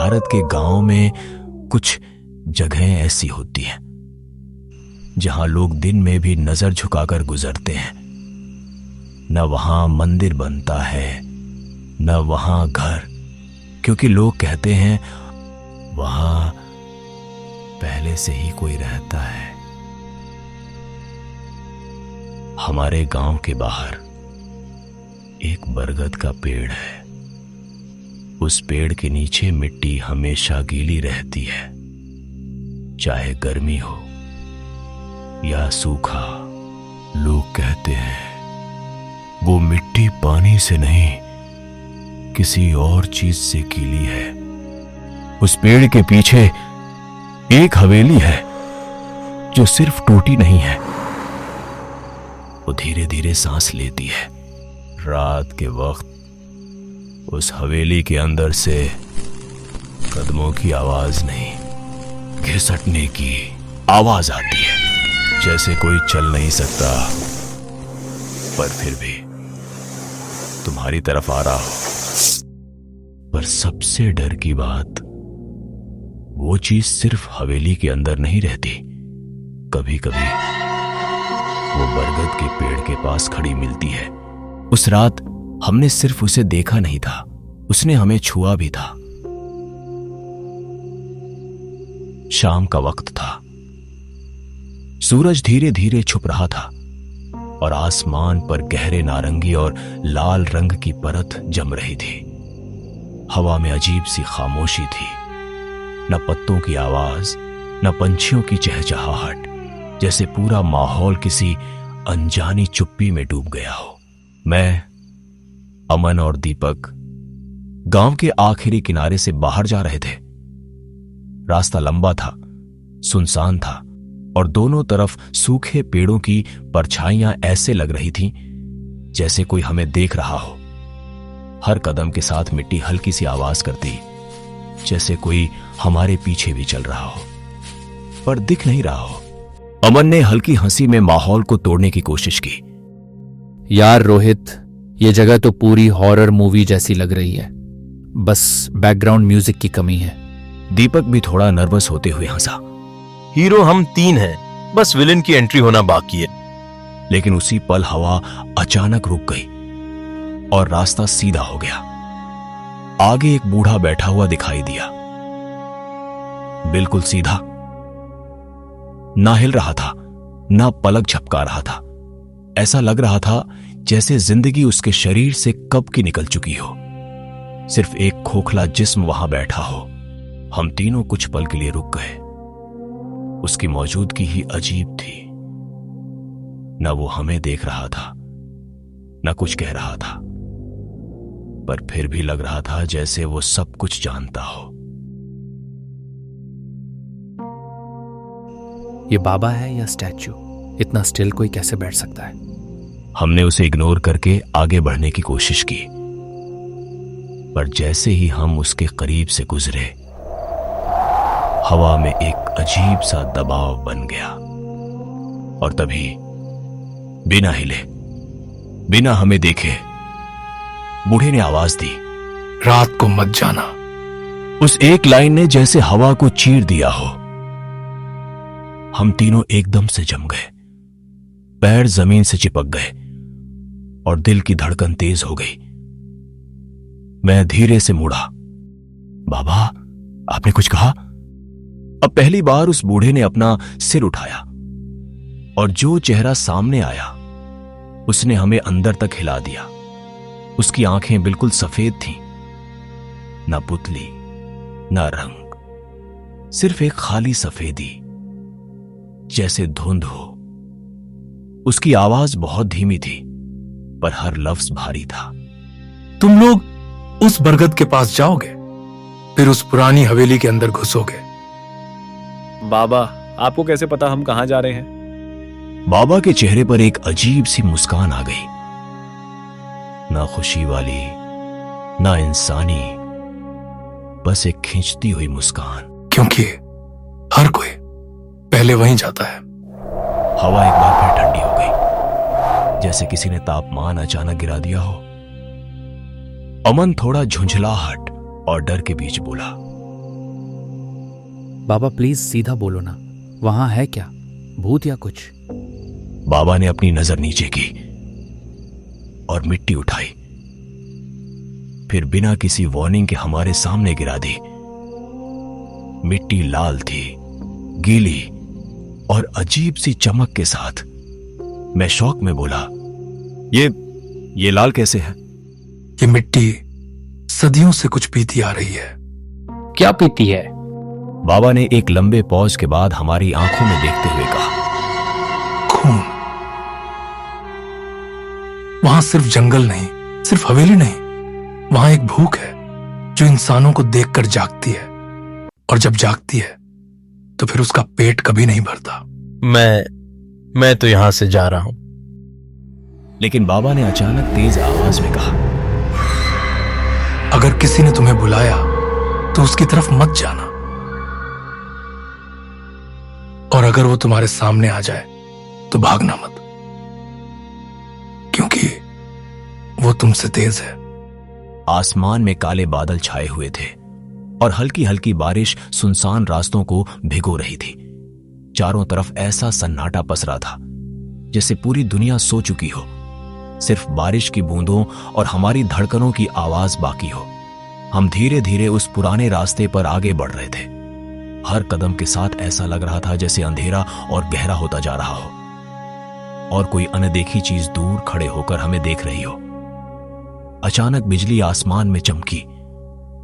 भारत के गांवों में कुछ जगहें ऐसी होती हैं जहां लोग दिन में भी नजर झुकाकर गुजरते हैं। न वहां मंदिर बनता है न वहां घर, क्योंकि लोग कहते हैं वहां पहले से ही कोई रहता है। हमारे गांव के बाहर एक बरगद का पेड़ है। उस पेड़ के नीचे मिट्टी हमेशा गीली रहती है, चाहे गर्मी हो या सूखा। लोग कहते हैं वो मिट्टी पानी से नहीं किसी और चीज से गीली है। उस पेड़ के पीछे एक हवेली है जो सिर्फ टूटी नहीं है, वो धीरे धीरे सांस लेती है। रात के वक्त उस हवेली के अंदर से कदमों की आवाज नहीं, घिसटने की आवाज आती है, जैसे कोई चल नहीं सकता पर फिर भी तुम्हारी तरफ आ रहा हो। पर सबसे डर की बात, वो चीज सिर्फ हवेली के अंदर नहीं रहती। कभी कभी वो बरगद के पेड़ के पास खड़ी मिलती है। उस रात हमने सिर्फ उसे देखा नहीं था, उसने हमें छुआ भी था। शाम का वक्त था, सूरज धीरे धीरे छुप रहा था और आसमान पर गहरे नारंगी और लाल रंग की परत जम रही थी। हवा में अजीब सी खामोशी थी, न पत्तों की आवाज न पंछियों की चहचहाहट, जैसे पूरा माहौल किसी अनजानी चुप्पी में डूब गया हो। मैं, अमन और दीपक गांव के आखिरी किनारे से बाहर जा रहे थे। रास्ता लंबा था, सुनसान था और दोनों तरफ सूखे पेड़ों की परछाइयां ऐसे लग रही थीं जैसे कोई हमें देख रहा हो। हर कदम के साथ मिट्टी हल्की सी आवाज करती, जैसे कोई हमारे पीछे भी चल रहा हो पर दिख नहीं रहा हो। अमन ने हल्की हंसी में माहौल को तोड़ने की कोशिश की। यार रोहित, ये जगह तो पूरी हॉरर मूवी जैसी लग रही है, बस बैकग्राउंड म्यूजिक की कमी है। दीपक भी थोड़ा नर्वस होते हुए हंसा। हीरो हम 3 हैं, बस विलेन की एंट्री होना बाकी है। लेकिन उसी पल हवा अचानक रुक गई और रास्ता सीधा हो गया। आगे एक बूढ़ा बैठा हुआ दिखाई दिया, बिल्कुल सीधा, ना हिल रहा था ना पलक झपका रहा था। ऐसा लग रहा था जैसे जिंदगी उसके शरीर से कब की निकल चुकी हो। सिर्फ एक खोखला जिस्म वहां बैठा हो। हम तीनों कुछ पल के लिए रुक गए। उसकी मौजूदगी ही अजीब थी। न वो हमें देख रहा था न कुछ कह रहा था, पर फिर भी लग रहा था जैसे वो सब कुछ जानता हो। ये बाबा है या स्टैच्यू? इतना स्टिल कोई कैसे बैठ सकता है? हमने उसे इग्नोर करके आगे बढ़ने की कोशिश की, पर जैसे ही हम उसके करीब से गुजरे, हवा में एक अजीब सा दबाव बन गया और तभी बिना हिले, बिना हमें देखे, बूढ़े ने आवाज दी, रात को मत जाना। उस एक लाइन ने जैसे हवा को चीर दिया हो। हम तीनों एकदम से जम गए, पैर जमीन से चिपक गए और दिल की धड़कन तेज हो गई। मैं धीरे से मुड़ा। बाबा, आपने कुछ कहा? अब पहली बार उस बूढ़े ने अपना सिर उठाया और जो चेहरा सामने आया उसने हमें अंदर तक हिला दिया। उसकी आंखें बिल्कुल सफेद थीं, ना पुतली ना रंग, सिर्फ एक खाली सफेदी, जैसे धुंध हो। उसकी आवाज बहुत धीमी थी पर हर लफ्ज भारी था। तुम लोग उस बरगद के पास जाओगे, फिर उस पुरानी हवेली के अंदर घुसोगे। बाबा, आपको कैसे पता हम कहां जा रहे हैं? बाबा के चेहरे पर एक अजीब सी मुस्कान आ गई, ना खुशी वाली ना इंसानी, बस एक खींचती हुई मुस्कान। क्योंकि हर कोई पहले वहीं जाता है। हवा एक बार फिर ठंडी हो गई, जैसे किसी ने तापमान अचानक गिरा दिया हो। अमन थोड़ा झुंझलाहट और डर के बीच बोला, बाबा प्लीज सीधा बोलो ना, वहां है क्या, भूत या कुछ? बाबा ने अपनी नजर नीचे की और मिट्टी उठाई, फिर बिना किसी वार्निंग के हमारे सामने गिरा दी। मिट्टी लाल थी, गीली और अजीब सी चमक के साथ। मैं शौक में बोला, ये लाल कैसे है? ये मिट्टी सदियों से कुछ पीती आ रही है। क्या पीती है? बाबा ने एक लंबे पॉज के बाद हमारी आंखों में देखते हुए कहा, खून। वहां सिर्फ जंगल नहीं, सिर्फ हवेली नहीं, वहां एक भूख है जो इंसानों को देखकर जागती है, और जब जागती है तो फिर उसका पेट कभी नहीं भरता। मैं तो यहां से जा रहा हूं। लेकिन बाबा ने अचानक तेज आवाज में कहा, अगर किसी ने तुम्हें बुलाया तो उसकी तरफ मत जाना, और अगर वो तुम्हारे सामने आ जाए तो भागना मत, क्योंकि वो तुमसे तेज है। आसमान में काले बादल छाए हुए थे और हल्की हल्की बारिश सुनसान रास्तों को भिगो रही थी। चारों तरफ ऐसा सन्नाटा पसरा था जैसे पूरी दुनिया सो चुकी हो, सिर्फ बारिश की बूंदों और हमारी धड़कनों की आवाज बाकी हो। हम धीरे धीरे उस पुराने रास्ते पर आगे बढ़ रहे थे। हर कदम के साथ ऐसा लग रहा था जैसे अंधेरा और गहरा होता जा रहा हो और कोई अनदेखी चीज दूर खड़े होकर हमें देख रही हो। अचानक बिजली आसमान में चमकी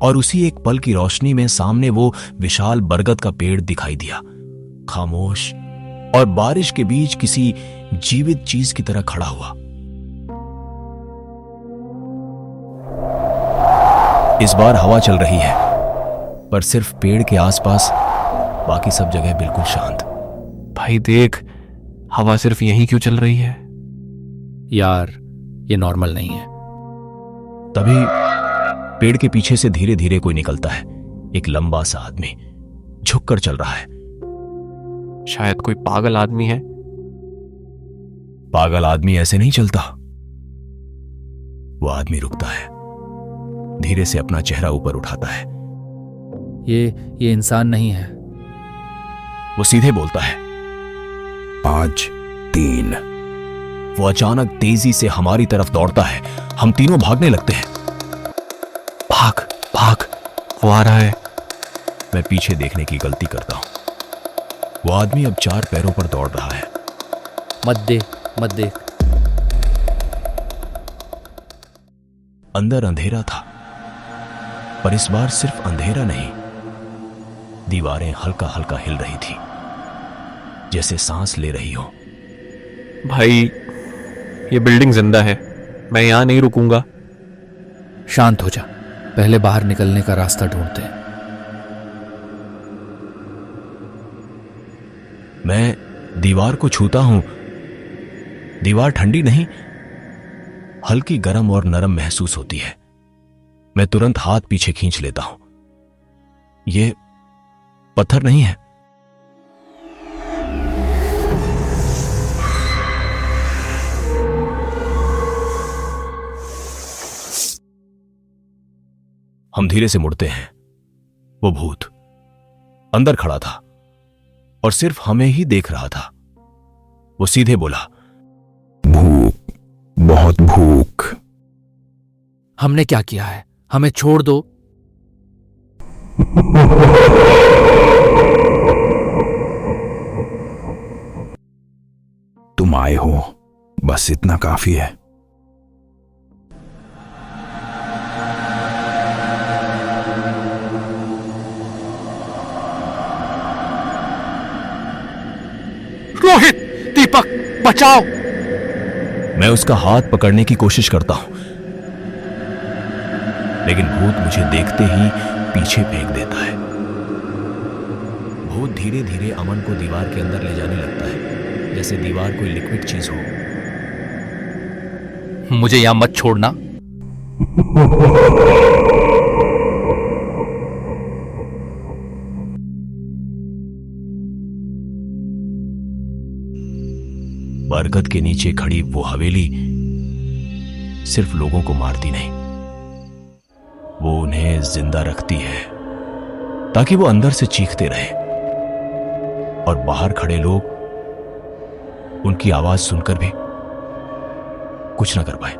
और उसी एक पल की रोशनी में सामने वो विशाल बरगद का पेड़ दिखाई दिया, खामोश और बारिश के बीच किसी जीवित चीज की तरह खड़ा हुआ। इस बार हवा चल रही है, पर सिर्फ पेड़ के आसपास, बाकी सब जगह बिल्कुल शांत। भाई देख, हवा सिर्फ यहीं क्यों चल रही है? यार ये नॉर्मल नहीं है। तभी पेड़ के पीछे से धीरे धीरे कोई निकलता है। एक लंबा सा आदमी झुककर चल रहा है। शायद कोई पागल आदमी है। पागल आदमी ऐसे नहीं चलता। वो आदमी रुकता है, धीरे से अपना चेहरा ऊपर उठाता है। ये इंसान नहीं है। वो सीधे बोलता है, 5 3। वो अचानक तेजी से हमारी तरफ दौड़ता है। हम तीनों भागने लगते हैं। भाग भाग, वो आ रहा है। मैं पीछे देखने की गलती करता हूं। वो आदमी अब 4 पैरों पर दौड़ रहा है। मत देख। अंदर अंधेरा था, पर इस बार सिर्फ अंधेरा नहीं, दीवारें हल्का हल्का हिल रही थी, जैसे सांस ले रही हो। भाई ये बिल्डिंग जिंदा है, मैं यहां नहीं रुकूंगा। शांत हो जा, पहले बाहर निकलने का रास्ता ढूंढते हैं। मैं दीवार को छूता हूं। दीवार ठंडी नहीं, हल्की गर्म और नरम महसूस होती है। मैं तुरंत हाथ पीछे खींच लेता हूं। यह पत्थर नहीं है। हम धीरे से मुड़ते हैं। वो भूत अंदर खड़ा था और सिर्फ हमें ही देख रहा था। वो सीधे बोला, भूख, बहुत भूख। हमने क्या किया है? हमें छोड़ दो। तुम आए हो, बस इतना काफी है। रोहित, दीपक, बचाओ। मैं उसका हाथ पकड़ने की कोशिश करता हूं, लेकिन भूत मुझे देखते ही पीछे फेंक देता है। भूत धीरे धीरे अमन को दीवार के अंदर ले जाने लगता है, जैसे दीवार कोई लिक्विड चीज हो। मुझे यहां मत छोड़ना। बरगद के नीचे खड़ी वो हवेली सिर्फ लोगों को मारती नहीं, वो उन्हें जिंदा रखती है ताकि वो अंदर से चीखते रहे। और बाहर खड़े लोग उनकी आवाज सुनकर भी कुछ ना कर पाए।